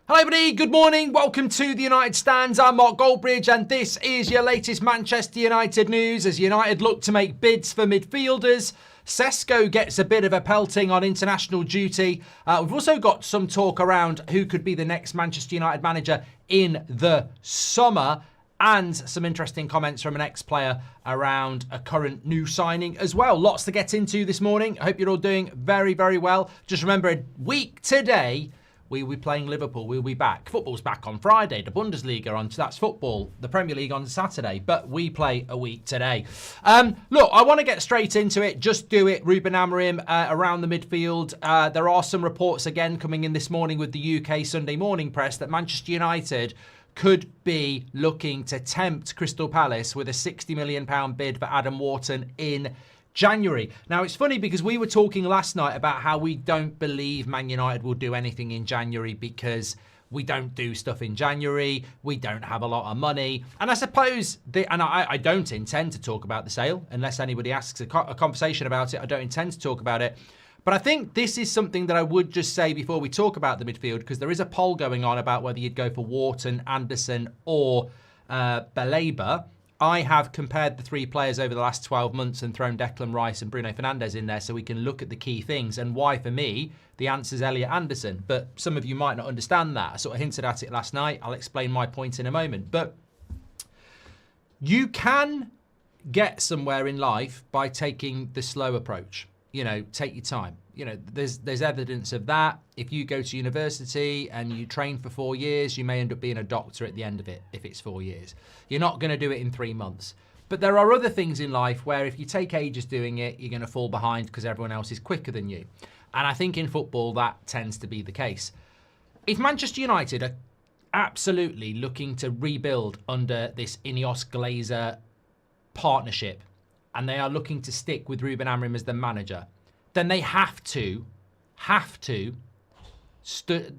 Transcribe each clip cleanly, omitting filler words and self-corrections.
Hello everybody, good morning, welcome to the United Stands. I'm Mark Goldbridge and this is your latest Manchester United news as United look to make bids for midfielders. Sesko gets a bit of a pelting on international duty. We've also got some talk around who could be the next Manchester United manager in the summer and some interesting comments from an ex-player around a current new signing as well. Lots to get into this morning. I hope you're all doing very, very well. Just remember, a week today, we will be playing Liverpool. We'll be back. Football's back on Friday. The Bundesliga on, so that's football. The Premier League on Saturday. But we play a week today. Look, I want to get straight into it. Just do it. Ruben Amorim around the midfield. There are some reports again coming in this morning with the UK Sunday Morning Press that Manchester United could be looking to tempt Crystal Palace with a £60 million bid for Adam Wharton in January. Now, it's funny because we were talking last night about how we don't believe Man United will do anything in January because we don't do stuff in January. We don't have a lot of money. And I suppose, I don't intend to talk about the sale unless anybody asks a conversation about it. I don't intend to talk about it. But I think this is something that I would just say before we talk about the midfield, because there is a poll going on about whether you'd go for Wharton, Anderson or Baleba. I have compared the three players over the last 12 months and thrown Declan Rice and Bruno Fernandes in there so we can look at the key things. And why, for me, the answer is Elliot Anderson. But some of you might not understand that. I sort of hinted at it last night. I'll explain my point in a moment. But you can get somewhere in life by taking the slow approach. You know, take your time. You know, there's evidence of that. If you go to university and you train for 4 years, you may end up being a doctor at the end of it if it's 4 years. You're not going to do it in 3 months. But there are other things in life where if you take ages doing it, you're going to fall behind because everyone else is quicker than you. And I think in football, that tends to be the case. If Manchester United are absolutely looking to rebuild under this Ineos Glazer partnership, and they are looking to stick with Ruben Amorim as the manager, then they have to study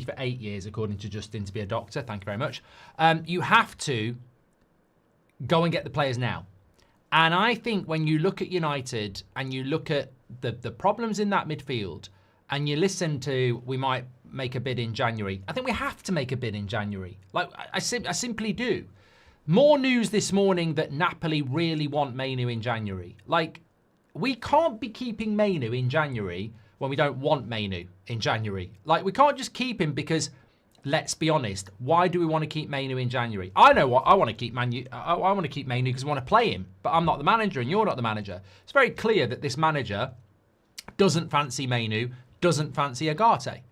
for 8 years, according to Justin, to be a doctor. Thank you very much. You have to go and get the players now. And I think when you look at United and you look at the problems in that midfield and you listen to, we might make a bid in January. I think we have to make a bid in January. Like, I simply do. More news this morning that Napoli really want Mainu in January. Like, we can't be keeping Mainu in January when we don't want Mainu in January. Like, we can't just keep him because, let's be honest, why do we want to keep Mainu in January? I know what I want to keep I want to keep Mainu because I want to play him, but I'm not the manager and you're not the manager. It's very clear that this manager doesn't fancy Mainu, doesn't fancy Agate.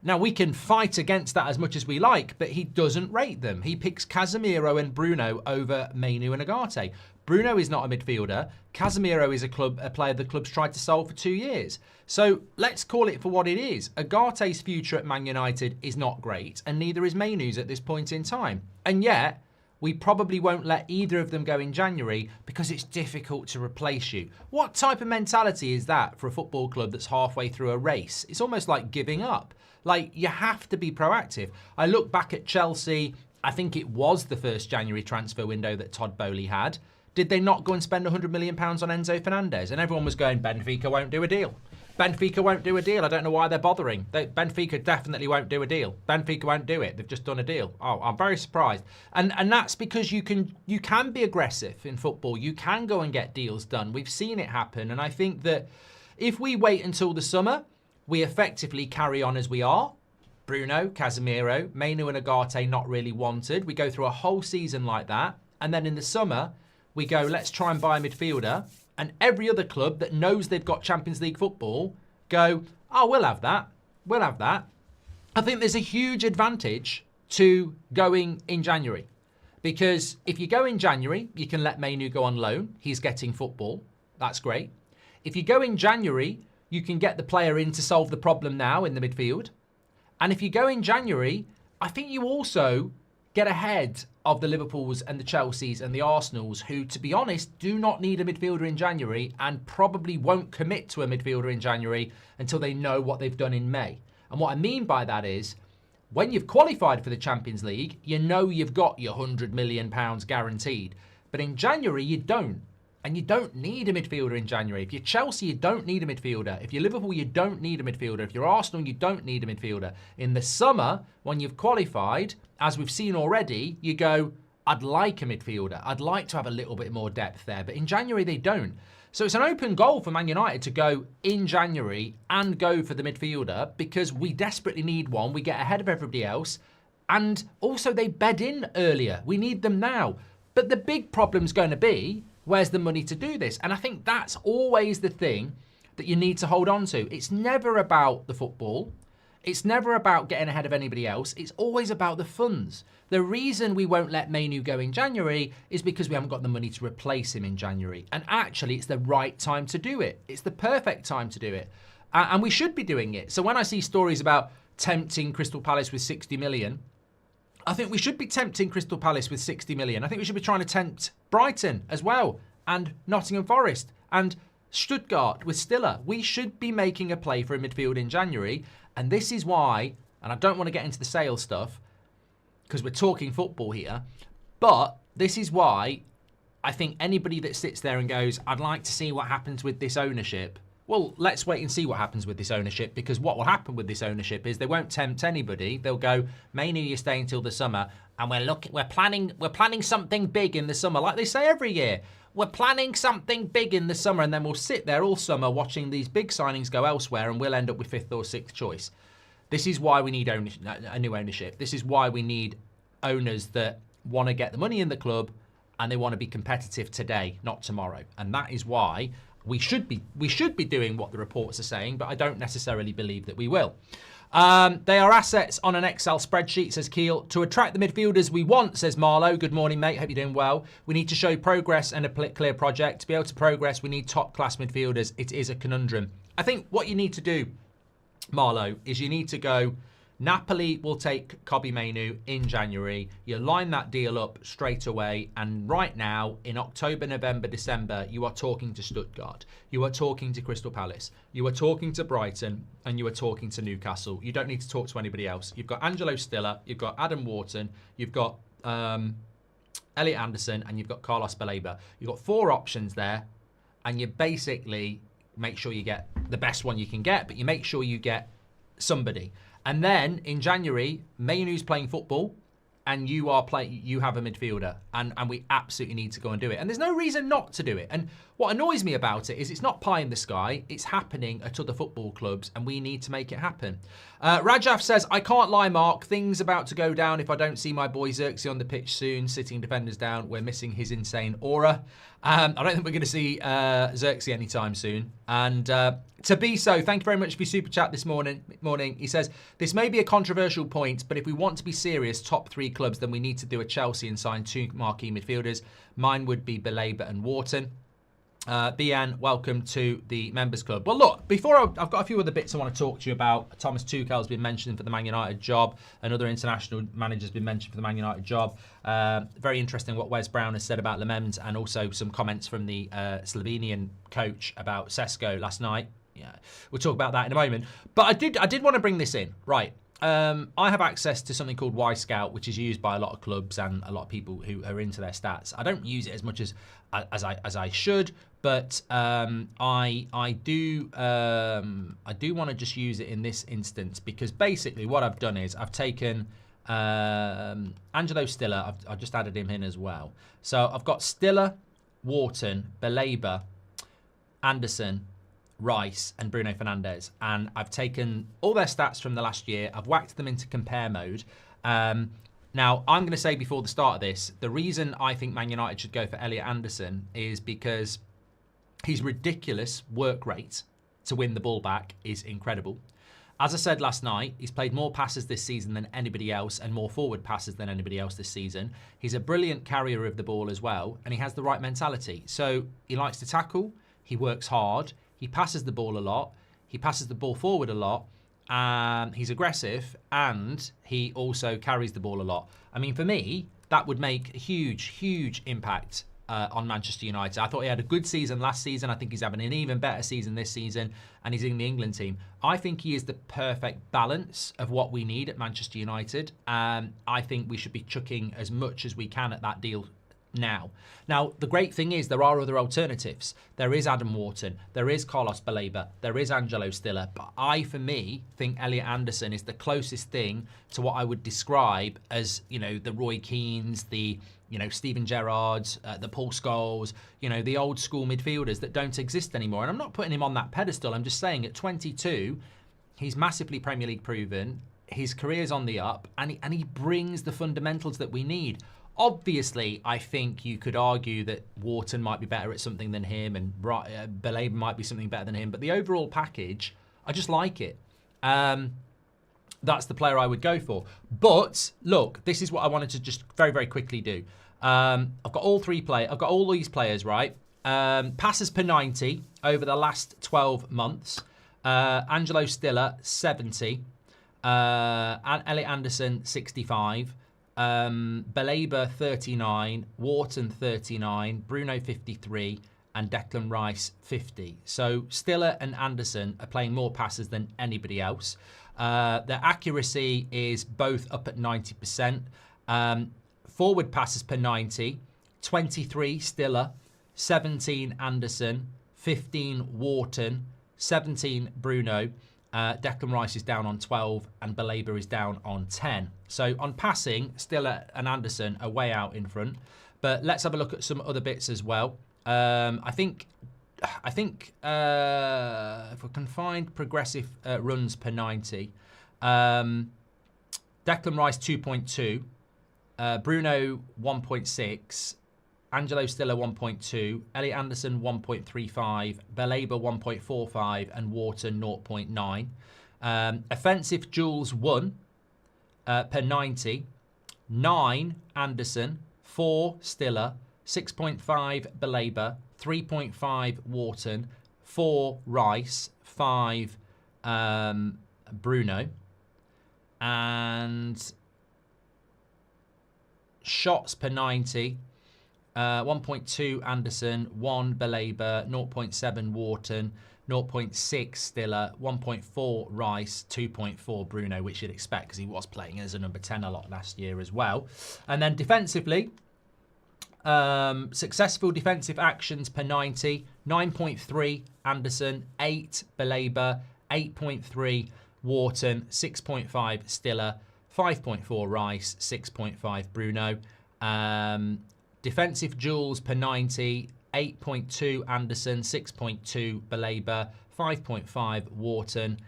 Now, we can fight against that as much as we like, but he doesn't rate them. He picks Casemiro and Bruno over Mainu and Agate. Bruno is not a midfielder. Casemiro is a player the club's tried to sell for 2 years. So let's call it for what it is. Agate's future at Man United is not great, and neither is Mainu's at this point in time. And yet, we probably won't let either of them go in January because it's difficult to replace you. What type of mentality is that for a football club that's halfway through a race? It's almost like giving up. Like, you have to be proactive. I look back at Chelsea. I think it was the first January transfer window that Todd Boehly had. Did they not go and spend £100 million on Enzo Fernandez? And everyone was going, Benfica won't do a deal. Benfica won't do a deal. I don't know why they're bothering. Benfica definitely won't do a deal. Benfica won't do it. They've just done a deal. Oh, I'm very surprised. And that's because you can be aggressive in football. You can go and get deals done. We've seen it happen. And I think that if we wait until the summer, we effectively carry on as we are. Bruno, Casemiro, Mainu and Agate not really wanted. We go through a whole season like that. And then in the summer, we go, let's try and buy a midfielder. And every other club that knows they've got Champions League football go, oh, we'll have that. We'll have that. I think there's a huge advantage to going in January. Because if you go in January, you can let Mainu go on loan. He's getting football. That's great. If you go in January, you can get the player in to solve the problem now in the midfield. And if you go in January, I think you also get ahead of the Liverpools and the Chelseas and the Arsenals who, to be honest, do not need a midfielder in January and probably won't commit to a midfielder in January until they know what they've done in May. And what I mean by that is, when you've qualified for the Champions League, you know you've got your £100 million guaranteed. But in January, you don't. And you don't need a midfielder in January. If you're Chelsea, you don't need a midfielder. If you're Liverpool, you don't need a midfielder. If you're Arsenal, you don't need a midfielder. In the summer, when you've qualified, as we've seen already, you go, I'd like a midfielder. I'd like to have a little bit more depth there. But in January, they don't. So it's an open goal for Man United to go in January and go for the midfielder because we desperately need one. We get ahead of everybody else. And also they bed in earlier. We need them now. But the big problem's going to be, where's the money to do this? And I think that's always the thing that you need to hold on to. It's never about the football. It's never about getting ahead of anybody else. It's always about the funds. The reason we won't let Mainu go in January is because we haven't got the money to replace him in January. And actually, it's the right time to do it. It's the perfect time to do it. And we should be doing it. So when I see stories about tempting Crystal Palace with 60 million, I think we should be tempting Crystal Palace with 60 million. I think we should be trying to tempt Brighton as well, and Nottingham Forest, and Stuttgart with Stiller. We should be making a play for a midfield in January. And this is why, and I don't want to get into the sales stuff, because we're talking football here, but this is why I think anybody that sits there and goes, I'd like to see what happens with this ownership. Well, let's wait and see what happens with this ownership, because what will happen with this ownership is they won't tempt anybody. They'll go, Mainu, you're staying till the summer, and we're planning something big in the summer, like they say every year. We're planning something big in the summer, and then we'll sit there all summer watching these big signings go elsewhere, and we'll end up with 5th or 6th choice. This is why we need a new ownership. This is why we need owners that want to get the money in the club and they want to be competitive today, not tomorrow. And that is why we should be doing what the reports are saying, but I don't necessarily believe that we will. They are assets on an Excel spreadsheet, says Keel. To attract the midfielders we want, says Marlowe. Good morning, mate. Hope you're doing well. We need to show progress and a clear project. To be able to progress, we need top-class midfielders. It is a conundrum. I think what you need to do, Marlowe, is you need to go, Napoli will take Kobbie Mainu in January. You line that deal up straight away. And right now, in October, November, December, you are talking to Stuttgart. You are talking to Crystal Palace. You are talking to Brighton. And you are talking to Newcastle. You don't need to talk to anybody else. You've got Angelo Stiller. You've got Adam Wharton. You've got Elliot Anderson. And you've got Carlos Baleba. You've got 4 options there. And you basically make sure you get the best one you can get. But you make sure you get somebody. And then in January, Mainu's playing football, and you have a midfielder, and we absolutely need to go and do it. And there's no reason not to do it. And what annoys me about it is it's not pie in the sky. It's happening at other football clubs, and we need to make it happen. Rajaf says, I can't lie, Mark. Things about to go down if I don't see my boy Zirkzee on the pitch soon, sitting defenders down. We're missing his insane aura. I don't think we're going to see Zirkzee anytime soon. And to be so, thank you very much for your super chat this morning. He says, this may be a controversial point, but if we want to be serious, top 3 clubs, then we need to do a Chelsea and sign 2 marquee midfielders. Mine would be Baleba and Wharton. Bian, welcome to the members club. Well, look, before I've got a few other bits I want to talk to you about. Thomas Tuchel's been mentioned for the Man United job. Another international manager's been mentioned for the Man United job. Very interesting what Wes Brown has said about Lemens, and also some comments from the Slovenian coach about Sesko last night. Yeah, we'll talk about that in a moment. But I did want to bring this in. Right. I have access to something called Wyscout, which is used by a lot of clubs and a lot of people who are into their stats. I don't use it as much as I should, but I do want to just use it in this instance, because basically what I've done is I've taken Angelo Stiller. I've just added him in as well. So I've got Stiller, Wharton, Baleba, Anderson, Rice and Bruno Fernandes, and I've taken all their stats from the last year. I've whacked them into compare mode. Now, I'm going to say before the start of this, the reason I think Man United should go for Elliot Anderson is because his ridiculous work rate to win the ball back is incredible. As I said last night, he's played more passes this season than anybody else, and more forward passes than anybody else this season. He's a brilliant carrier of the ball as well, and he has the right mentality. So he likes to tackle, he works hard, he passes the ball a lot. He passes the ball forward a lot. He's aggressive, and he also carries the ball a lot. I mean, for me, that would make a huge, huge impact on Manchester United. I thought he had a good season last season. I think he's having an even better season this season, and he's in the England team. I think he is the perfect balance of what we need at Manchester United. I think we should be chucking as much as we can at that deal now. Now, the great thing is there are other alternatives. There is Adam Wharton, there is Carlos Baleba, there is Angelo Stiller, but for me, think Elliot Anderson is the closest thing to what I would describe as, the Roy Keanes, the, Steven Gerrards, the Paul Scholes, the old school midfielders that don't exist anymore. And I'm not putting him on that pedestal. I'm just saying at 22, he's massively Premier League proven. His career's on the up, and he brings the fundamentals that we need. Obviously, I think you could argue that Wharton might be better at something than him, and Baleba might be something better than him. But the overall package, I just like it. That's the player I would go for. But look, this is what I wanted to just very, very quickly do. I've got all these players, right? Passes per 90 over the last 12 months. Angelo Stiller, 70. Elliot Anderson, 65. Baleba, 39. Wharton, 39. Bruno, 53. And Declan Rice, 50. So Stiller and Anderson are playing more passes than anybody else. Their accuracy is both up at 90%. Forward passes per 90, 23 Stiller, 17 Anderson, 15 Wharton, 17 Bruno. Declan Rice is down on 12 and Baleba is down on 10. So on passing, Stiller and Anderson are way out in front. But let's have a look at some other bits as well. I think if we can find progressive runs per 90, Declan Rice 2.2, Bruno 1.6, Angelo Stiller 1.2, Elliot Anderson 1.35, Baleba 1.45, and Wharton 0.9. Offensive duels 1 per 90, 9 Anderson, 4 Stiller, 6.5 Baleba, 3.5 Wharton, 4 Rice, 5 Bruno, and shots per 90, 1.2 Anderson, 1 Baleba, 0.7 Wharton, 0.6 Stiller, 1.4 Rice, 2.4 Bruno, which you'd expect because he was playing as a number 10 a lot last year as well. And then defensively, successful defensive actions per 90, 9.3 Anderson, 8 Baleba, 8.3 Wharton, 6.5 Stiller, 5.4 Rice, 6.5 Bruno. Defensive duels per 90, 8.2 Anderson, 6.2 Baleba, 5.5 Wharton,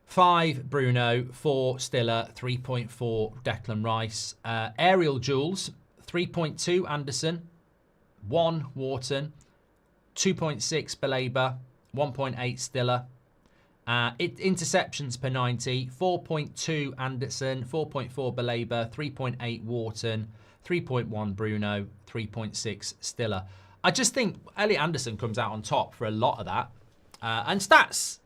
5 Bruno, 4 Stiller, 3.4 Declan Rice. Aerial duels, 3.2 Anderson, 1 Wharton, 2.6 Baleba, 1.8 Stiller. Interceptions per 90, 4.2 Anderson, 4.4 Baleba, 3.8 Wharton, 3.1 Bruno, 3.6 Stiller. I just think Elliot Anderson comes out on top for a lot of that. And stats,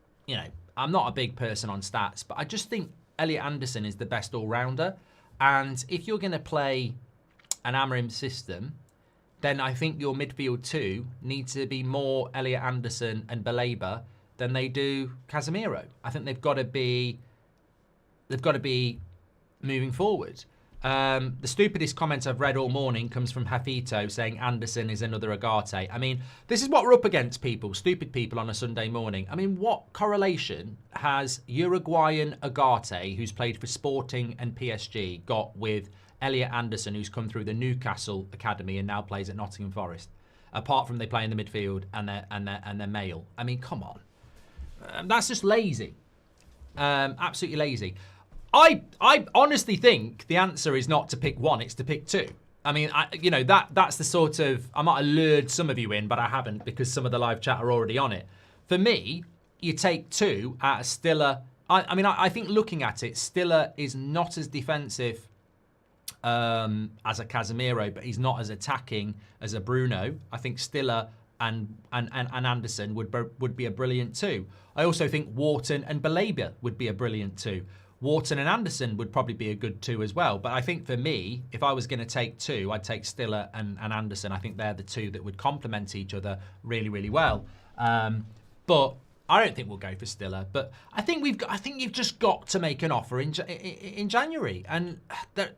I'm not a big person on stats, but I just think Elliot Anderson is the best all-rounder. And if you're going to play an Amorim system, then I think your midfield 2 need to be more Elliot Anderson and Baleba than they do Casemiro. I think they've got to be moving forward. The stupidest comment I've read all morning comes from Hafito saying Anderson is another Agate. I mean, this is what we're up against, people, stupid people on a Sunday morning. I mean, what correlation has Uruguayan Agate, who's played for Sporting and PSG, got with Elliot Anderson, who's come through the Newcastle Academy and now plays at Nottingham Forest? Apart from they play in the midfield and they're male. I mean, come on. That's just lazy. Absolutely lazy. I honestly think the answer is not to pick 1, it's to pick 2. I mean, that's the sort of... I might have lured some of you in, but I haven't because some of the live chat are already on it. For me, you take 2 out of Stiller. I think looking at it, Stiller is not as defensive as a Casemiro, but he's not as attacking as a Bruno. I think Stiller and Anderson would be a brilliant 2. I also think Wharton and Baleba would be a brilliant 2. Wharton and Anderson would probably be a good 2 as well. But I think for me, if I was going to take 2, I'd take Stiller and Anderson. I think they're the 2 that would complement each other really, really well. But I don't think we'll go for Stiller. But I think you've just got to make an offer in January. And there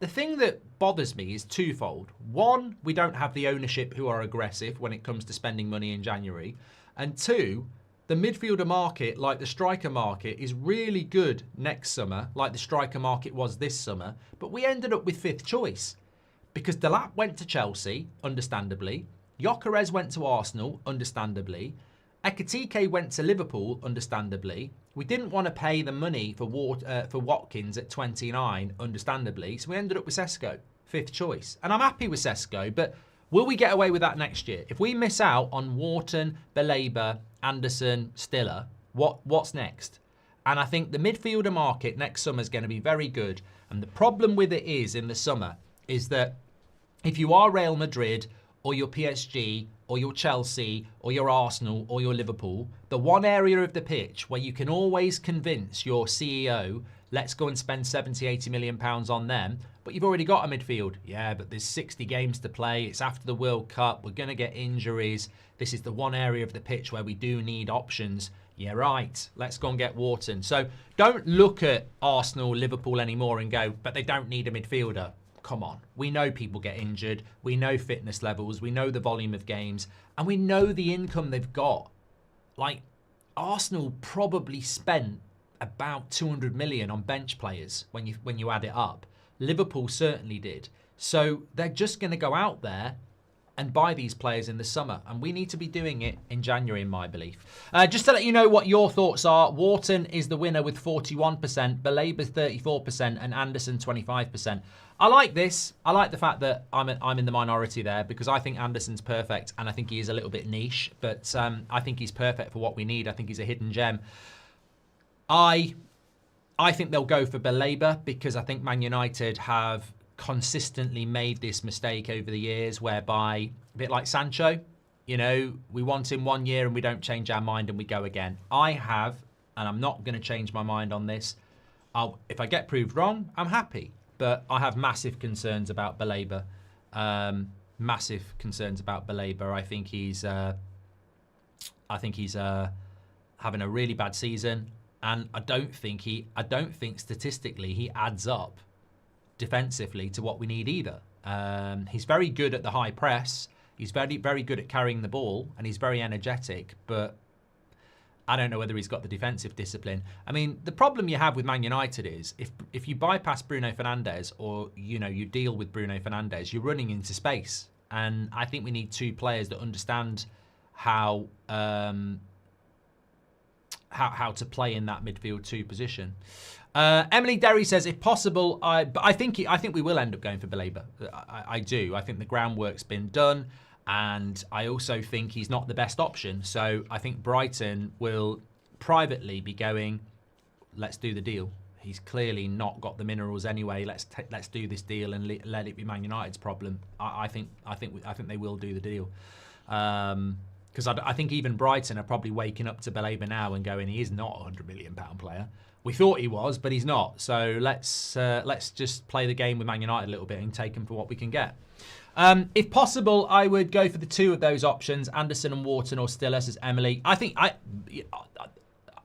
the thing that bothers me is twofold. One, we don't have the ownership who are aggressive when it comes to spending money in January. And two, the midfielder market, like the striker market, is really good next summer, like the striker market was this summer. But we ended up with 5th choice because Delap went to Chelsea, understandably. Gyökeres went to Arsenal, understandably. Ekitike went to Liverpool, understandably. We didn't want to pay the money for Watkins at 29, understandably. So we ended up with Sesko, 5th choice. And I'm happy with Sesko, but will we get away with that next year? If we miss out on Wharton, Baleba, Anderson, Stiller, what's next? And I think the midfielder market next summer is going to be very good. And the problem with it is, in the summer, is that if you are Real Madrid or your PSG or your Chelsea or your Arsenal or your Liverpool, the one area of the pitch where you can always convince your CEO, let's go and spend 70, 80 million pounds on them, but you've already got a midfield. Yeah, but there's 60 games to play. It's after the World Cup. We're going to get injuries. This is the one area of the pitch where we do need options. Yeah, right. Let's go and get Wharton. So don't look at Arsenal, Liverpool anymore and go, but they don't need a midfielder. Come on. We know people get injured. We know fitness levels. We know the volume of games. And we know the income they've got. Like, Arsenal probably spent about 200 million on bench players when you add it up. Liverpool certainly did. So they're just going to go out there and buy these players in the summer. And we need to be doing it in January, in my belief. Just to let you know what your thoughts are, Wharton is the winner with 41%, Baleba 34%, and Anderson 25%. I like this. I like the fact that I'm in the minority there because I think Anderson's perfect and I think he is a little bit niche, but I think he's perfect for what we need. I think he's a hidden gem. I think they'll go for Baleba because I think Man United have consistently made this mistake over the years whereby, a bit like Sancho, you know, we want him 1 year and we don't change our mind and we go again. I have, and I'm not going to change my mind on this. If I get proved wrong, I'm happy. But I have massive concerns about Baleba. Massive concerns about Baleba. I think he's having a really bad season, and I don't think statistically he adds up defensively to what we need either. He's very good at the high press. He's very, very good at carrying the ball, and he's very energetic, but I don't know whether he's got the defensive discipline. I mean, the problem you have with Man United is if you bypass Bruno Fernandes or, you know, you deal with Bruno Fernandes, you're running into space. And I think we need two players that understand how to play in that midfield 2 position. Emily Derry says, if possible, but I think we will end up going for Baleba. I do. I think the groundwork's been done. And I also think he's not the best option. So I think Brighton will privately be going, let's do the deal. He's clearly not got the minerals anyway. Let's do this deal and let it be Man United's problem. I think they will do the deal. Because I think even Brighton are probably waking up to Baleba now and going, he is not a £100 million player. We thought he was, but he's not. So let's just play the game with Man United a little bit and take him for what we can get. If possible, I would go for the 2 of those options, Anderson and Wharton or Stiller, says Emily. I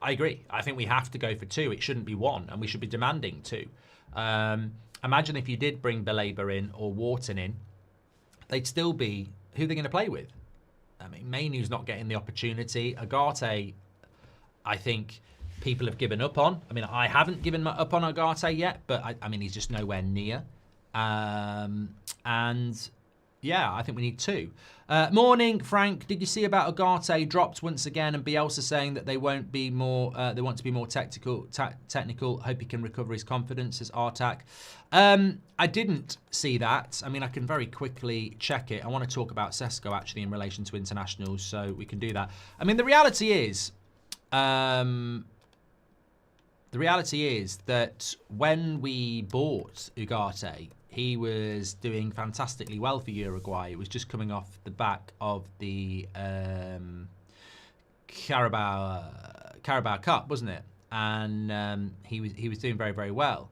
agree. I think we have to go for 2. It shouldn't be 1, and we should be demanding 2. Imagine if you did bring Baleba in or Wharton in, they'd still be, who they're going to play with? I mean, Mainu's not getting the opportunity. Agate, I think people have given up on. I mean, I haven't given up on Agate yet, but I mean, he's just nowhere near. And yeah, I think we need 2. Morning, Frank. Did you see about Agate dropped once again, and Bielsa saying that they won't be more? They want to be more technical. Hope he can recover his confidence. Says Artak. I didn't see that. I mean, I can very quickly check it. I want to talk about Sesko actually in relation to internationals, so we can do that. I mean, the reality is that when we bought Ugarte, he was doing fantastically well for Uruguay. It was just coming off the back of the Carabao Cup, wasn't it? And he was doing very, very well.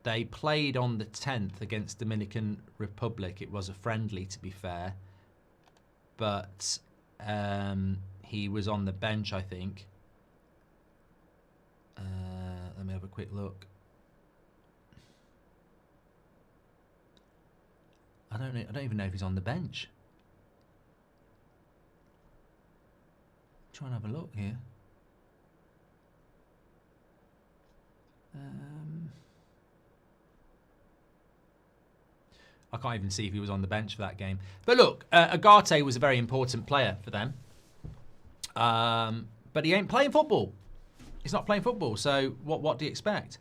They played on the 10th against Dominican Republic. It was a friendly, to be fair, but he was on the bench, I think. Let me have a quick look. I don't even know if he's on the bench. Try and have a look here. I can't even see if he was on the bench for that game. But look, Agate was a very important player for them. But he ain't playing football. He's not playing football. So what do you expect?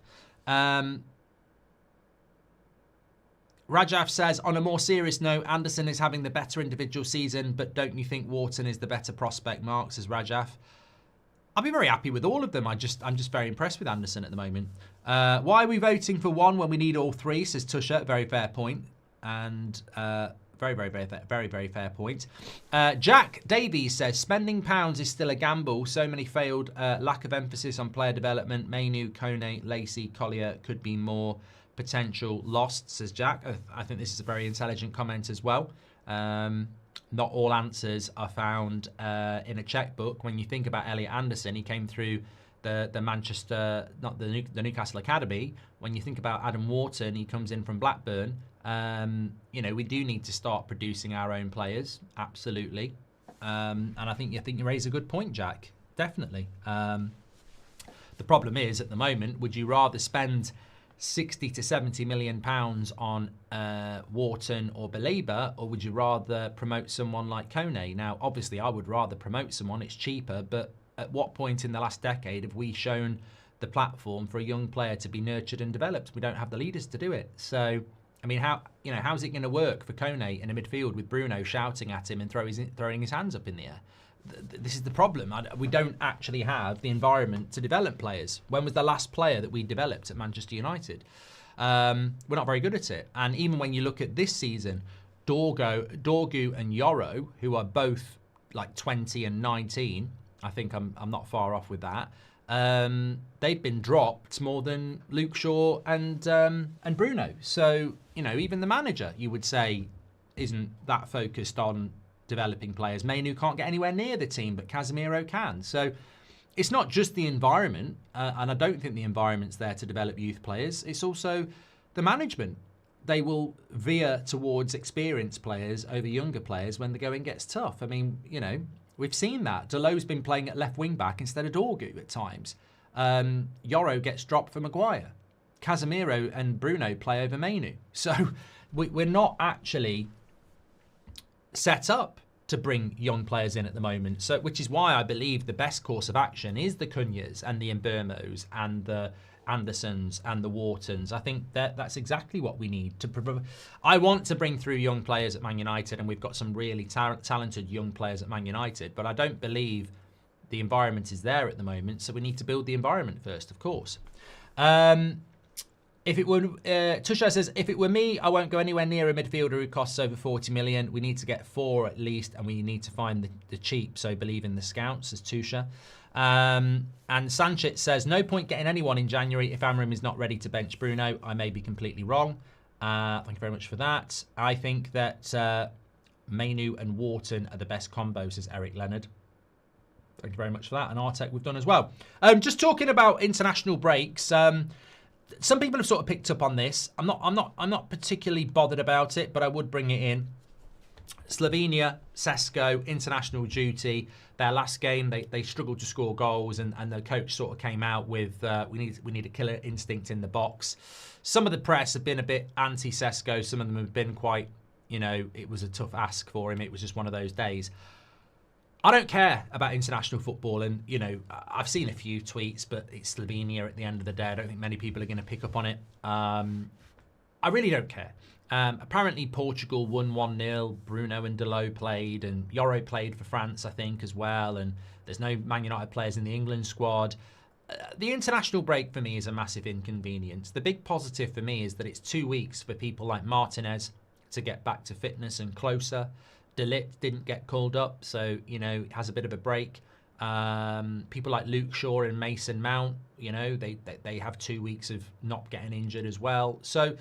Rajaf says, on a more serious note, Anderson is having the better individual season, but don't you think Wharton is the better prospect, Mark, says Rajaf. I'll be very happy with all of them. I'm just very impressed with Anderson at the moment. Why are we voting for one when we need all three, says Tusha. Very fair point. And very fair point. Jack Davies says, spending pounds is still a gamble. So many failed. Lack of emphasis on player development. Mainu, Kone, Lacey, Collier could be more potential lost, says Jack. I think this is a very intelligent comment as well. Not all answers are found in a checkbook. When you think about Elliot Anderson, he came through the Manchester, not the Newcastle Academy. When you think about Adam Wharton, he comes in from Blackburn. You know, we do need to start producing our own players, absolutely. And I think you raise a good point, Jack. Definitely. The problem is, at the moment, would you rather spend 60 to 70 million pounds on Wharton or Baleba, or would you rather promote someone like Kone? Now, obviously, I would rather promote someone. It's cheaper, but at what point in the last decade have we shown the platform for a young player to be nurtured and developed? We don't have the leaders to do it. So, I mean, how's it going to work for Kone in a midfield with Bruno shouting at him and throwing his hands up in the air? This is the problem. We don't actually have the environment to develop players. When was the last player that we developed at Manchester United? We're not very good at it. And even when you look at this season, Dorgu and Yoro, who are both like 20 and 19, I think I'm not far off with that. They've been dropped more than Luke Shaw and Bruno. So, you know, even the manager, you would say, isn't that focused on developing players. Mainu can't get anywhere near the team, but Casemiro can. So it's not just the environment, and I don't think the environment's there to develop youth players. It's also the management. They will veer towards experienced players over younger players when the going gets tough. I mean, you know, we've seen that. Delo's been playing at left wing back instead of Dorgu at times. Yoro gets dropped for Maguire. Casemiro and Bruno play over Mainu. So we're not actually set up to bring young players in at the moment. So, which is why I believe the best course of action is the Cunhas and the Mbermos and the Andersons and the Whartons. I think that's exactly what we need to. I want to bring through young players at Man United, and we've got some really talented young players at Man United, but I don't believe the environment is there at the moment, so we need to build the environment first, of course. If it were, Tusha says, if it were me, I won't go anywhere near a midfielder who costs over 40 million. We need to get 4 at least, and we need to find the cheap, so believe in the scouts, says Tusha. And Sanchez says, no point getting anyone in January if Amorim is not ready to bench Bruno. I may be completely wrong. Thank you very much for that. I think that Mainu and Wharton are the best combo, says Eric Leonard. Thank you very much for that. And Artek we've done as well. Just talking about international breaks. Some people have sort of picked up on this. I'm not particularly bothered about it, but I would bring it in. Slovenia, Sesko, international duty. Their last game, they struggled to score goals, and the coach sort of came out with we need a killer instinct in the box. Some of the press have been a bit anti-Sesko. Some of them have been quite, you know, it was a tough ask for him. It was just one of those days. I don't care about international football, and, you know, I've seen a few tweets, but it's Slovenia at the end of the day. I don't think many people are going to pick up on it. I really don't care. Apparently Portugal won 1-0. Bruno and Delo played, and Yoro played for France, I think, as well. And there's no Man United players in the England squad. The international break for me is a massive inconvenience. The big positive for me is that it's 2 weeks for people like Martinez to get back to fitness and closer. De Ligt didn't get called up, so, you know, has a bit of a break. People like Luke Shaw and Mason Mount, you know, they have 2 weeks of not getting injured as well. So,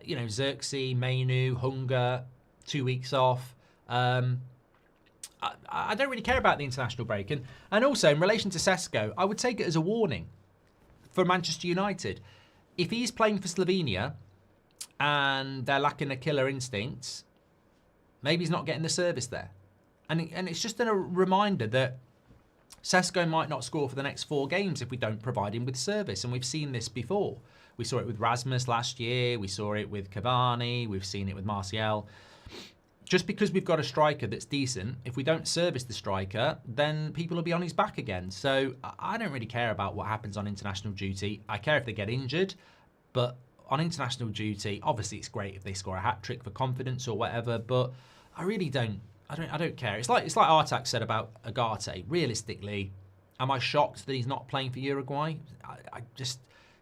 you know, Zirkzee, Mainu, Hunger, 2 weeks off. I don't really care about the international break. And also, in relation to Sesko, I would take it as a warning for Manchester United. If he's playing for Slovenia, and they're lacking a killer instinct, maybe he's not getting the service there. And it's just a reminder that Sesko might not score for the next 4 games if we don't provide him with service. And we've seen this before. We saw it with Rasmus last year. We saw it with Cavani. We've seen it with Martial. Just because we've got a striker that's decent, if we don't service the striker, then people will be on his back again. So I don't really care about what happens on international duty. I care if they get injured. But on international duty, obviously it's great if they score a hat-trick for confidence or whatever. But I really don't. I don't care. It's like Artak said about Agate. Realistically, am I shocked that he's not playing for Uruguay?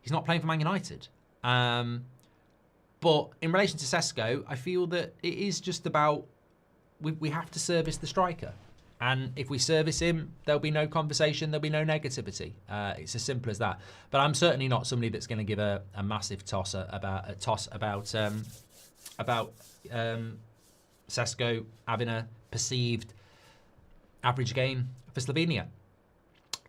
He's not playing for Man United. But in relation to Sesko, I feel that it is just about we have to service the striker. And if we service him, there'll be no conversation, there'll be no negativity. It's as simple as that. But I'm certainly not somebody that's going to give a massive toss about Sesko having a perceived average game for Slovenia.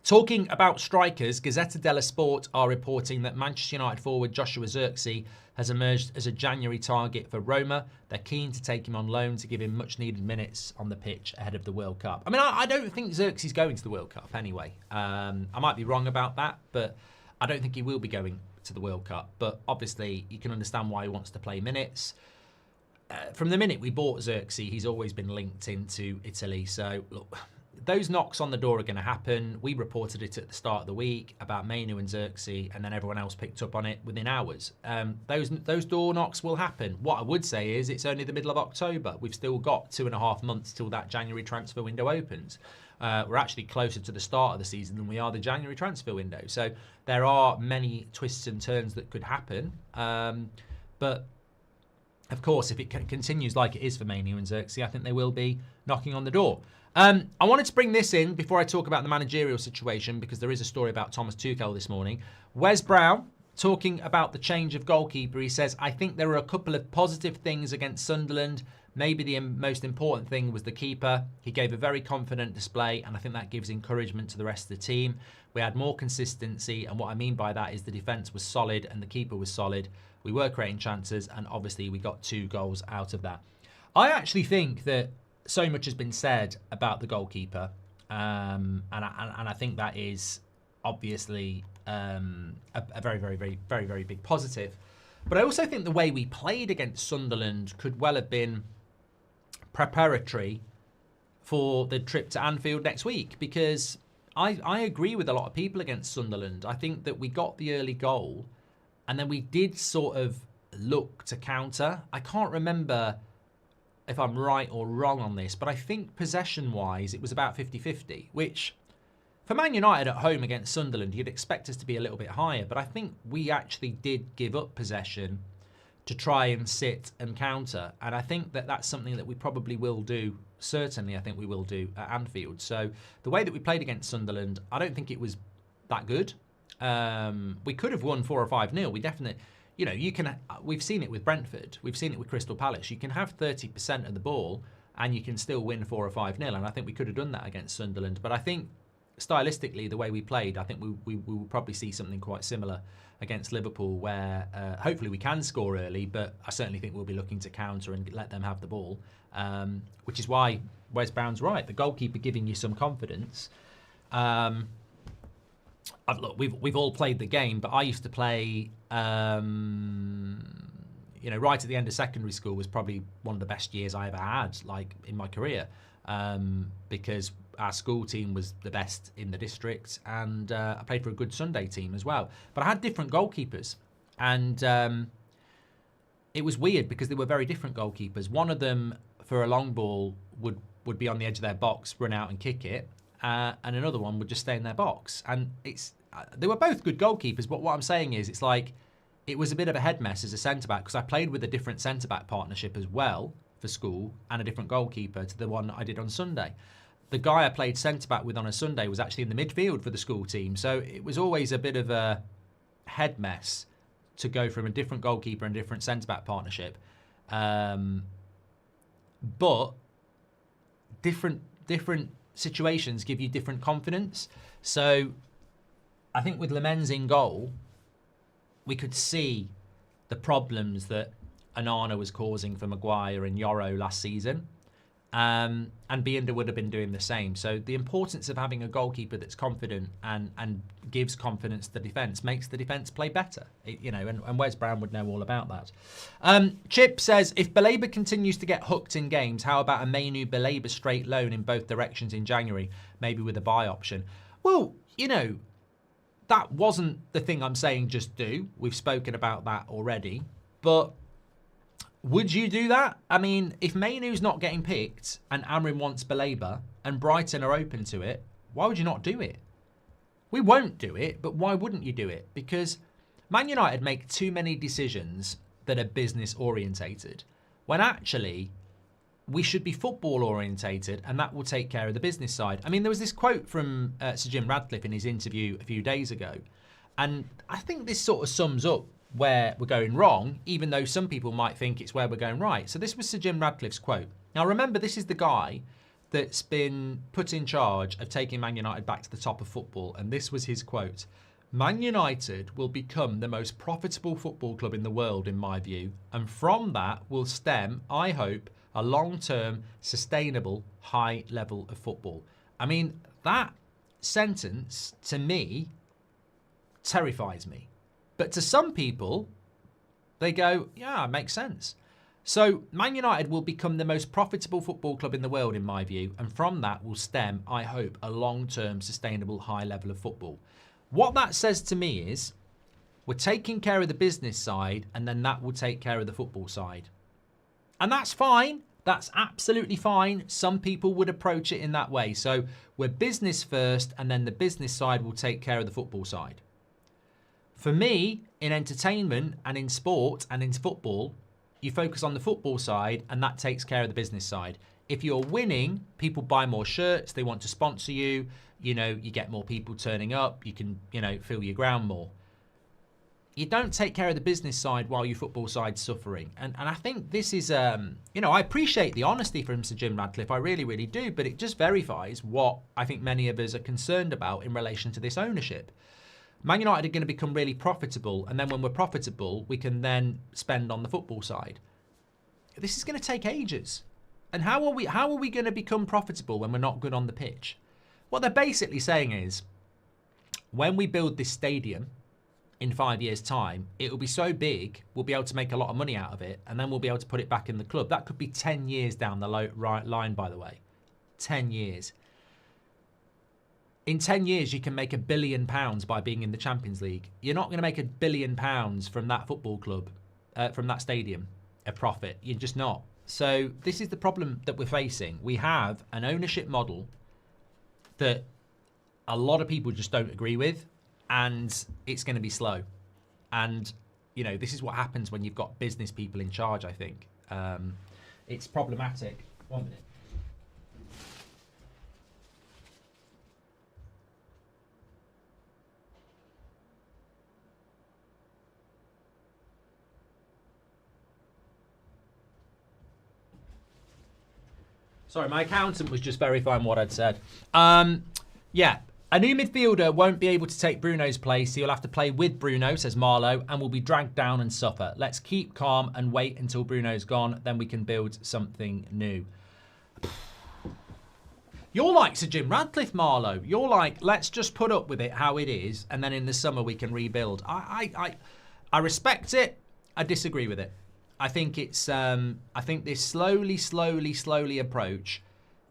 Talking about strikers, Gazzetta dello Sport are reporting that Manchester United forward Joshua Zirkzee has emerged as a January target for Roma. They're keen to take him on loan to give him much needed minutes on the pitch ahead of the World Cup. I mean, I don't think Zirkzee's going to the World Cup anyway. I might be wrong about that, but I don't think he will be going to the World Cup. But obviously, you can understand why he wants to play minutes. From the minute we bought Zirkzee, he's always been linked into Italy. So, look, those knocks on the door are going to happen. We reported it at the start of the week about Mainu and Zirkzee, and then everyone else picked up on it within hours. Those door knocks will happen. What I would say is it's only the middle of October. We've still got 2.5 months till that January transfer window opens. We're actually closer to the start of the season than we are the January transfer window. So there are many twists and turns that could happen. But of course, if it continues like it is for Mainu and Zirkzee, I think they will be knocking on the door. I wanted to bring this in before I talk about the managerial situation, because there is a story about Thomas Tuchel this morning. Wes Brown, talking about the change of goalkeeper, he says, I think there were a couple of positive things against Sunderland. Maybe the most important thing was the keeper. He gave a very confident display, and I think that gives encouragement to the rest of the team. We had more consistency, and what I mean by that is the defence was solid and the keeper was solid. We were creating chances, and obviously we got 2 goals out of that. I actually think that so much has been said about the goalkeeper, and I think that is obviously a very, very, very, very, very big positive. But I also think the way we played against Sunderland could well have been preparatory for the trip to Anfield next week, because I agree with a lot of people against Sunderland. I think that we got the early goal and then we did sort of look to counter. I can't remember if I'm right or wrong on this, but I think possession-wise it was about 50-50, which for Man United at home against Sunderland, you'd expect us to be a little bit higher, but I think we actually did give up possession to try and sit and counter, and I think that that's something that we probably will do. Certainly, I think we will do at Anfield. So the way that we played against Sunderland, I don't think it was that good. We could have won 4 or 5-0. We definitely, we've seen it with Brentford. We've seen it with Crystal Palace. You can have 30% of the ball and you can still win 4 or 5-0. And I think we could have done that against Sunderland. But I think stylistically, the way we played, I think we will probably see something quite similar against Liverpool, where hopefully we can score early, but I certainly think we'll be looking to counter and let them have the ball, which is why Wes Brown's right. The goalkeeper giving you some confidence. Look, we've all played the game, but I used to play, right at the end of secondary school was probably one of the best years I ever had, like in my career, because our school team was the best in the district, and I played for a good Sunday team as well. But I had different goalkeepers, and it was weird because they were very different goalkeepers. One of them, for a long ball, would be on the edge of their box, run out and kick it, and another one would just stay in their box. And they were both good goalkeepers, but what I'm saying is it was a bit of a head mess as a centre-back, because I played with a different centre-back partnership as well for school, and a different goalkeeper to the one I did on Sunday. The guy I played centre-back with on a Sunday was actually in the midfield for the school team. So it was always a bit of a head mess to go from a different goalkeeper and different centre-back partnership. But different situations give you different confidence. So I think with Lemens in goal, we could see the problems that Onana was causing for Maguire and Yoro last season. And Binder would have been doing the same. So the importance of having a goalkeeper that's confident and gives confidence to the defence makes the defence play better. And Wes Brown would know all about that. Chip says, if Baleba continues to get hooked in games, how about a Mainu Baleba straight loan in both directions in January, maybe with a buy option? Well, that wasn't the thing I'm saying just do. We've spoken about that already. But would you do that? I mean, if Mainu's not getting picked and Amorim wants Baleba and Brighton are open to it, why would you not do it? We won't do it, but why wouldn't you do it? Because Man United make too many decisions that are business orientated, when actually we should be football orientated, and that will take care of the business side. I mean, there was this quote from Sir Jim Radcliffe in his interview a few days ago, and I think this sort of sums up where we're going wrong, even though some people might think it's where we're going right. So this was Sir Jim Radcliffe's quote. Now remember, this is the guy that's been put in charge of taking Man United back to the top of football, and this was his quote. Man United will become the most profitable football club in the world, in my view, and from that will stem, I hope, a long-term, sustainable, high level of football. I mean, that sentence, to me, terrifies me. But to some people, they go, yeah, it makes sense. So Man United will become the most profitable football club in the world, in my view, and from that will stem, I hope, a long-term, sustainable, high level of football. What that says to me is, we're taking care of the business side, and then that will take care of the football side. And that's fine. That's absolutely fine. Some people would approach it in that way. So we're business first, and then the business side will take care of the football side. For me, in entertainment and in sport and in football, you focus on the football side and that takes care of the business side. If you're winning, people buy more shirts, they want to sponsor you, you get more people turning up, you can, fill your ground more. You don't take care of the business side while your football side's suffering. And I think this is, I appreciate the honesty from Sir Jim Radcliffe, I really, really do, but it just verifies what I think many of us are concerned about in relation to this ownership. Man United are going to become really profitable, and then when we're profitable, we can then spend on the football side. This is going to take ages. And how are we going to become profitable when we're not good on the pitch? What they're basically saying is, when we build this stadium in 5 years' time, it will be so big, we'll be able to make a lot of money out of it, and then we'll be able to put it back in the club. That could be 10 years down the right line, by the way. 10 years. In 10 years, you can make £1 billion by being in the Champions League. You're not going to make £1 billion from that football club, from that stadium, a profit. You're just not. So this is the problem that we're facing. We have an ownership model that a lot of people just don't agree with, and it's going to be slow. And, this is what happens when you've got business people in charge, I think. It's problematic. 1 minute. Sorry, my accountant was just verifying what I'd said. Yeah, a new midfielder won't be able to take Bruno's place. He'll have to play with Bruno, says Marlowe, and will be dragged down and suffer. Let's keep calm and wait until Bruno's gone. Then we can build something new. You're like Sir Jim Radcliffe, Marlowe. You're like, let's just put up with it how it is, and then in the summer we can rebuild. I respect it. I disagree with it. I think it's. I think this slowly approach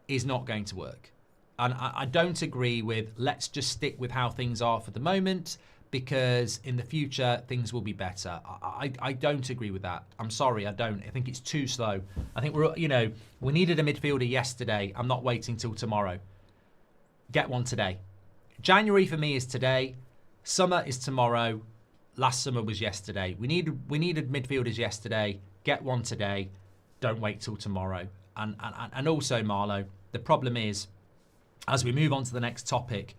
is not going to work, and I don't agree with. Let's just stick with how things are for the moment, because in the future things will be better. I don't agree with that. I'm sorry, I don't. I think it's too slow. I think we needed a midfielder yesterday. I'm not waiting till tomorrow. Get one today. January for me is today. Summer is tomorrow. Last summer was yesterday. We needed midfielders yesterday. Get one today. Don't wait till tomorrow. And also, Marlowe, the problem is, as we move on to the next topic,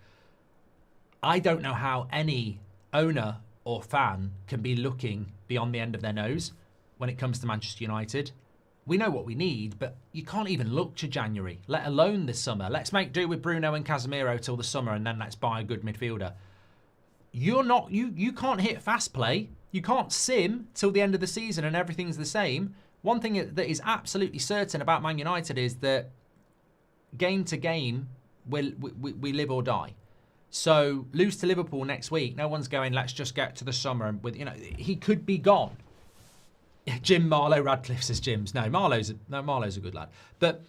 I don't know how any owner or fan can be looking beyond the end of their nose when it comes to Manchester United. We know what we need, but you can't even look to January, let alone the summer. Let's make do with Bruno and Casemiro till the summer, and then let's buy a good midfielder. you can't hit fast play. You can't sim till the end of the season and everything's the same. One thing that is absolutely certain about Man United is that game to game, we live or die. So lose to Liverpool next week. No one's going, let's just get to the summer. And with, he could be gone. Jim Marlowe Radcliffe says Jim's. No, Marlowe's a good lad. But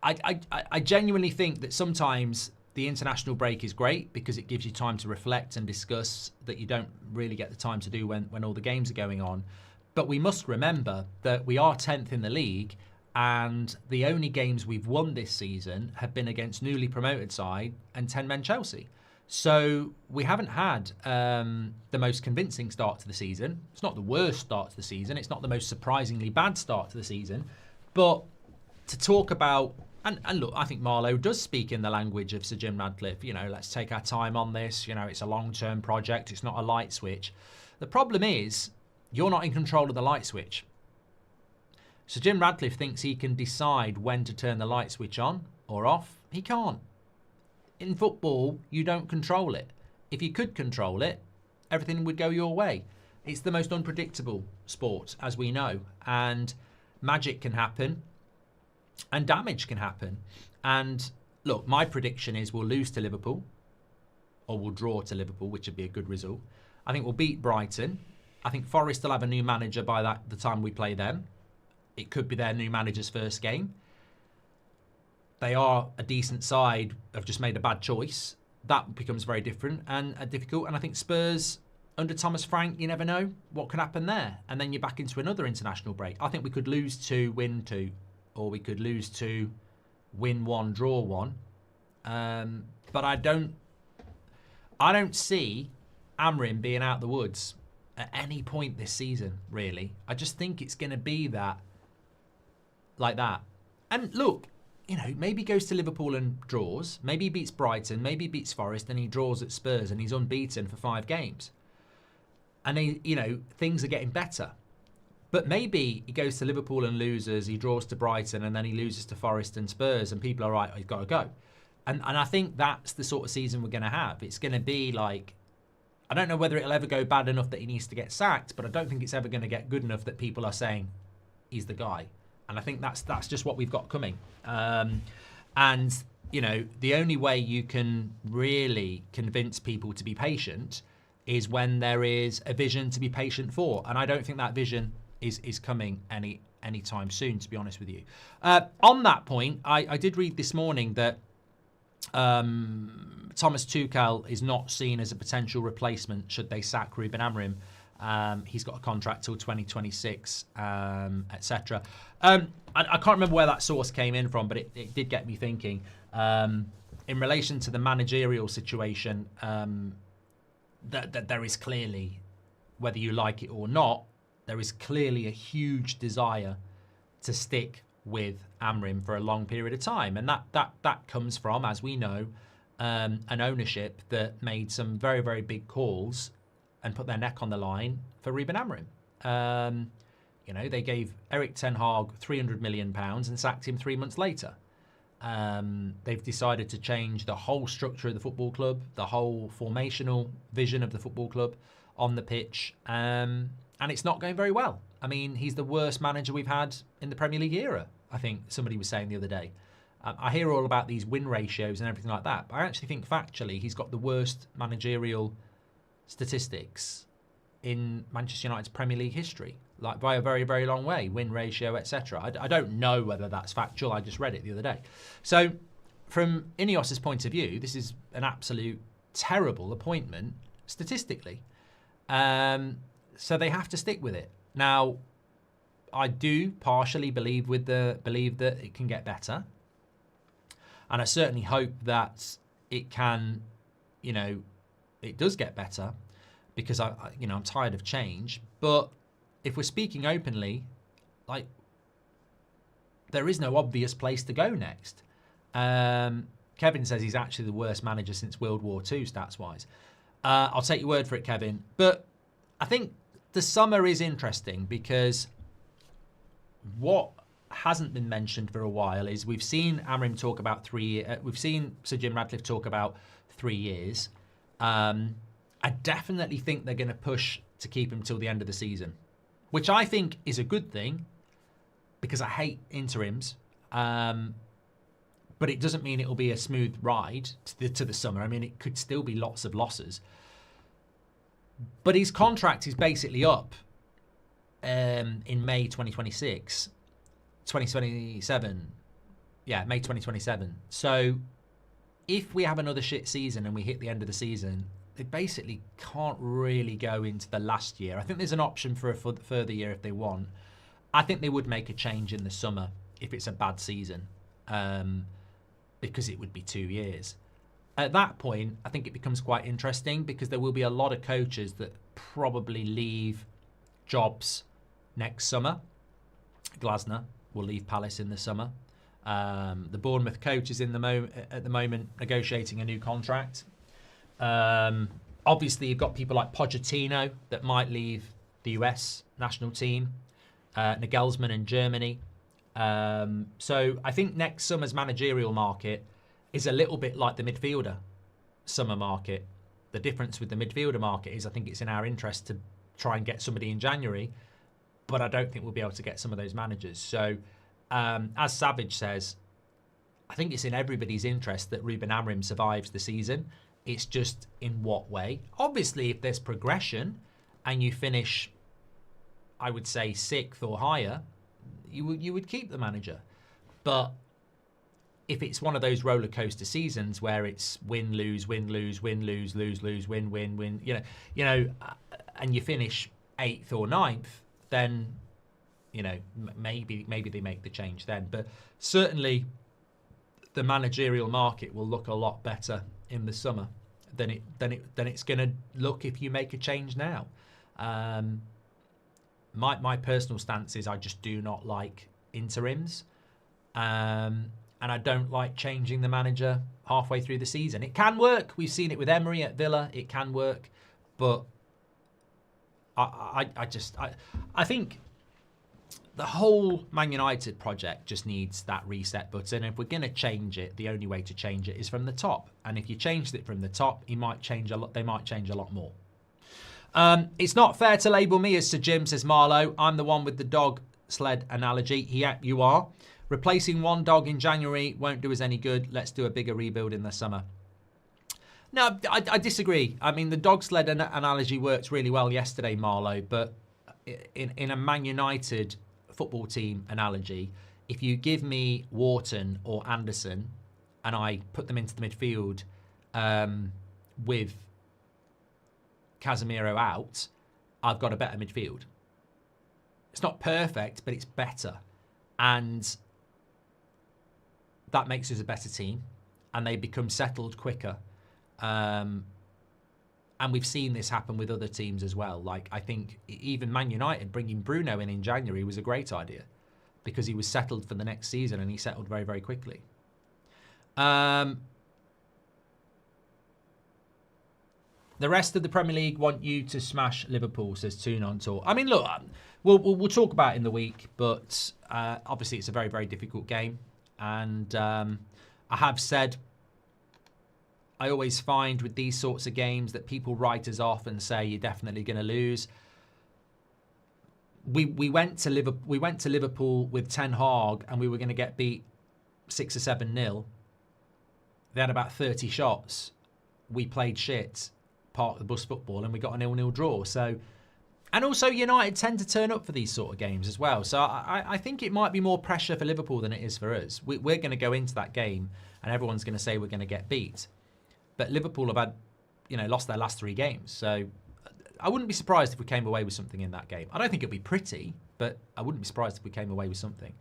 I genuinely think that sometimes the international break is great because it gives you time to reflect and discuss that you don't really get the time to do when all the games are going on. But we must remember that we are 10th in the league, and the only games we've won this season have been against newly promoted side and 10-men Chelsea. So we haven't had the most convincing start to the season. It's not the worst start to the season. It's not the most surprisingly bad start to the season. But to talk about, and look, I think Marlowe does speak in the language of Sir Jim Radcliffe. Let's take our time on this. It's a long-term project. It's not a light switch. The problem is, you're not in control of the light switch. So Jim Radcliffe thinks he can decide when to turn the light switch on or off. He can't. In football, you don't control it. If you could control it, everything would go your way. It's the most unpredictable sport, as we know. And magic can happen and damage can happen. And look, my prediction is we'll lose to Liverpool or we'll draw to Liverpool, which would be a good result. I think we'll beat Brighton. I think Forest will have a new manager by the time we play them. It could be their new manager's first game. They are a decent side, have just made a bad choice. That becomes very different and difficult. And I think Spurs, under Thomas Frank, you never know what could happen there. And then you're back into another international break. I think we could lose 2, win 2. Or we could lose 2, win 1, draw 1. But I don't see Amorim being out the woods at any point this season, really. I just think it's going to be that, like that. And look, maybe he goes to Liverpool and draws. Maybe he beats Brighton. Maybe he beats Forest and he draws at Spurs and he's unbeaten for 5 games. And, things are getting better. But maybe he goes to Liverpool and loses. He draws to Brighton and then he loses to Forest and Spurs and people are right, he's got to go. And I think that's the sort of season we're going to have. It's going to be like, I don't know whether it'll ever go bad enough that he needs to get sacked, but I don't think it's ever going to get good enough that people are saying he's the guy. And I think that's just what we've got coming. And, the only way you can really convince people to be patient is when there is a vision to be patient for. And I don't think that vision is coming anytime soon, to be honest with you. On that point, I did read this morning that Thomas Tuchel is not seen as a potential replacement should they sack Ruben Amorim. He's got a contract till 2026, etc. I can't remember where that source came in from, but it did get me thinking. In relation to the managerial situation, that there is clearly, whether you like it or not, there is clearly a huge desire to stick with Amorim for a long period of time. And that comes from, as we know, an ownership that made some very, very big calls and put their neck on the line for Ruben Amorim. They gave Eric Ten Hag £300 million and sacked him 3 months later. They've decided to change the whole structure of the football club, the whole formational vision of the football club on the pitch. And it's not going very well. I mean, he's the worst manager we've had in the Premier League era, I think somebody was saying the other day. I hear all about these win ratios and everything like that, but I actually think factually he's got the worst managerial statistics in Manchester United's Premier League history, like by a very, very long way, win ratio, etc. I don't know whether that's factual. I just read it the other day. So from Ineos's point of view, this is an absolute terrible appointment statistically. So they have to stick with it. Now, I do partially believe that it can get better. And I certainly hope that it can, it does get better, because I'm tired of change. But if we're speaking openly, there is no obvious place to go next. Kevin says he's actually the worst manager since World War II, stats-wise. I'll take your word for it, Kevin. But I think the summer is interesting because what hasn't been mentioned for a while is we've seen Amorim talk about we've seen Sir Jim Radcliffe talk about 3 years. I definitely think they're going to push to keep him till the end of the season, which I think is a good thing because I hate interims. But it doesn't mean it will be a smooth ride to the summer. I mean, it could still be lots of losses. But his contract is basically up in May 2026. 2027. Yeah, May 2027. So if we have another shit season and we hit the end of the season, they basically can't really go into the last year. I think there's an option for a further year if they want. I think they would make a change in the summer if it's a bad season. Because it would be 2 years. At that point, I think it becomes quite interesting because there will be a lot of coaches that probably leave jobs next summer. Glasner will leave Palace in the summer. The Bournemouth coach is at the moment negotiating a new contract. Obviously, you've got people like Pochettino that might leave the US national team, Nagelsmann in Germany. So I think next summer's managerial market is a little bit like the midfielder summer market. The difference with the midfielder market is I think it's in our interest to try and get somebody in January, but I don't think we'll be able to get some of those managers. So as Savage says, I think it's in everybody's interest that Ruben Amorim survives the season. It's just in what way. Obviously, if there's progression and you finish, I would say, 6th or higher, you would keep the manager. But if it's one of those roller coaster seasons where it's win, lose, win, lose, win, lose, lose, lose, win, win, win, and you finish 8th or 9th, then, maybe they make the change then. But certainly the managerial market will look a lot better in the summer than it's going to look if you make a change now. My personal stance is I just do not like interims. And I don't like changing the manager halfway through the season. It can work. We've seen it with Emery at Villa. It can work. But I think the whole Man United project just needs that reset button. If we're going to change it, the only way to change it is from the top. And if you changed it from the top, they might change a lot more. It's not fair to label me as Sir Jim, says Marlowe. I'm the one with the dog sled analogy. Yeah, you are. Replacing one dog in January won't do us any good. Let's do a bigger rebuild in the summer. No, I disagree. I mean, the dog sled analogy worked really well yesterday, Marlowe. But in a Man United football team analogy, if you give me Wharton or Anderson and I put them into the midfield with Casemiro out, I've got a better midfield. It's not perfect, but it's better. And that makes us a better team. And they become settled quicker. And we've seen this happen with other teams as well. Like, I think even Man United bringing Bruno in January was a great idea because he was settled for the next season and he settled very, very quickly. The rest of the Premier League want you to smash Liverpool, says Toon on Tour. I mean, look, we'll talk about it in the week, but obviously it's a very, very difficult game. And I have said, I always find with these sorts of games that people write us off and say you're definitely going to lose. We went to Liverpool with Ten Hag and we were going to get beat 6 or 7-0. They had about 30 shots. We played shit, part of the bus football, and we got a 0-0 draw. So, and also United tend to turn up for these sort of games as well. So I think it might be more pressure for Liverpool than it is for us. We're going to go into that game and everyone's going to say we're going to get beat. But Liverpool have had, lost their last 3 games. So I wouldn't be surprised if we came away with something in that game. I don't think it'll be pretty, but I wouldn't be surprised if we came away with something.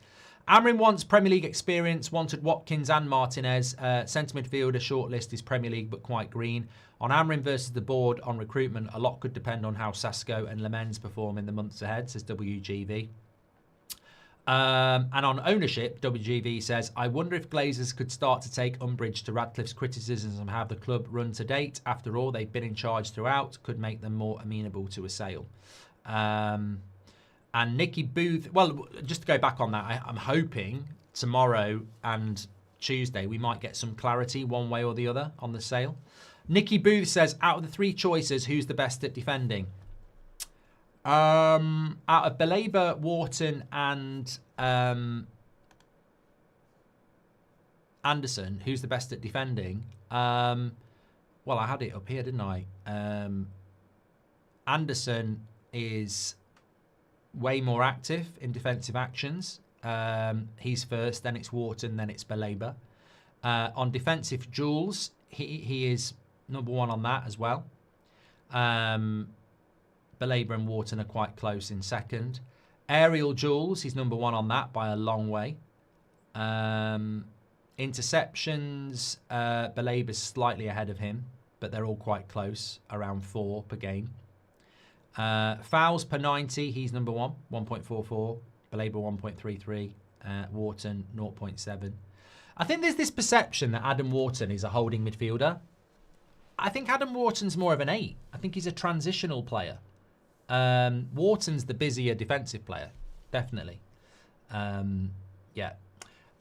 Amorim wants Premier League experience, wanted Watkins and Martinez. Centre midfielder shortlist is Premier League but quite green. On Amorim versus the board on recruitment, a lot could depend on how Sesko and Lemens perform in the months ahead, says WGV. And on ownership, WGV says, I wonder if Glazers could start to take umbrage to Radcliffe's criticisms of how the club run to date. After all, they've been in charge throughout, could make them more amenable to a sale. And Nicky Booth, well, just to go back on that, I'm hoping tomorrow and Tuesday we might get some clarity one way or the other on the sale. Nikki Booth says, out of the 3 choices, who's the best at defending? Out of Baleba, Wharton, and Anderson, who's the best at defending? Well, I had it up here, didn't I? Anderson is way more active in defensive actions. He's first, then it's Wharton, then it's Baleba. On defensive duels, he is number 1 on that as well. Baleba and Wharton are quite close in second. Aerial duels, he's number 1 on that by a long way. Interceptions, Baleba's slightly ahead of him, but they're all quite close, around 4 per game. Fouls per 90, he's number 1, 1.44. Baleba 1.33. Wharton 0.7. I think there's this perception that Adam Wharton is a holding midfielder. I think Adam Wharton's more of an 8. I think he's a transitional player. Wharton's the busier defensive player, definitely. Yeah.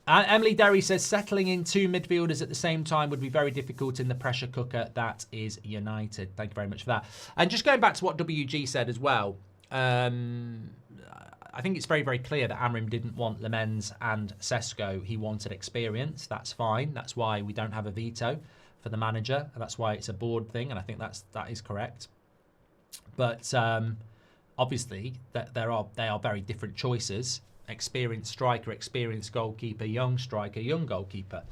Emily Derry says, settling in 2 midfielders at the same time would be very difficult in the pressure cooker that is United. Thank you very much for that. And just going back to what WG said as well, I think it's very, very clear that Amorim didn't want Lemens and Sesko. He wanted experience. That's fine. That's why we don't have a veto for the manager. And that's why it's a board thing. And I think that is correct. But obviously, they are very different choices. Experienced striker, experienced goalkeeper, young striker, young goalkeeper.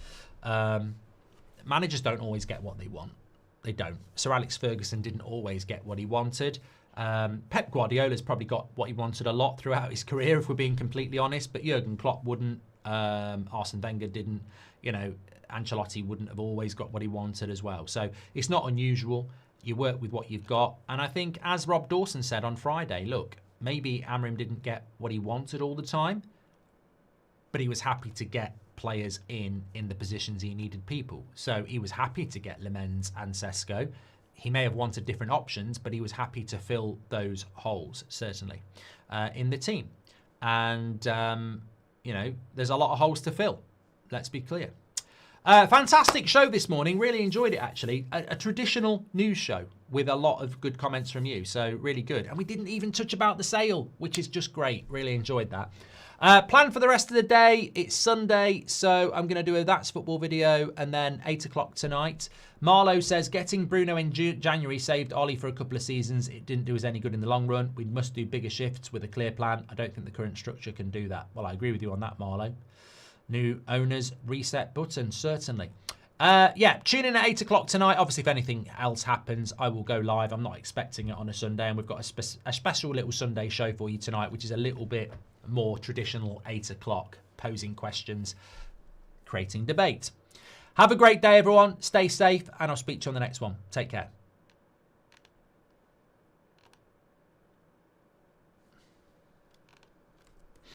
Managers don't always get what they want. They don't. Sir Alex Ferguson didn't always get what he wanted. Pep Guardiola's probably got what he wanted a lot throughout his career, if we're being completely honest. But Jurgen Klopp wouldn't. Arsene Wenger didn't. You know, Ancelotti wouldn't have always got what he wanted as well. So it's not unusual. You work with what you've got. And I think, as Rob Dawson said on Friday, look, maybe Amorim didn't get what he wanted all the time, but he was happy to get players in the positions he needed people. So he was happy to get Lemens and Sesko. He may have wanted different options, but he was happy to fill those holes, certainly, in the team. And, you know, there's a lot of holes to fill. Let's be clear. Fantastic show this morning. Really enjoyed it, actually. A traditional news show with a lot of good comments from you. So really good. And we didn't even touch about the sale, which is just great. Really enjoyed that. Plan for the rest of the day. It's Sunday, so I'm going to do a That's Football video and then 8 o'clock tonight. Marlowe says, getting Bruno in January saved Ollie for a couple of seasons. It didn't do us any good in the long run. We must do bigger shifts with a clear plan. I don't think the current structure can do that. Well, I agree with you on that, Marlowe. New owners reset button, certainly. Yeah, tune in at 8 o'clock tonight. Obviously, if anything else happens, I will go live. I'm not expecting it on a Sunday, and we've got a special little Sunday show for you tonight, which is a little bit more traditional 8 o'clock, posing questions, creating debate. Have a great day, everyone. Stay safe, and I'll speak to you on the next one. Take care.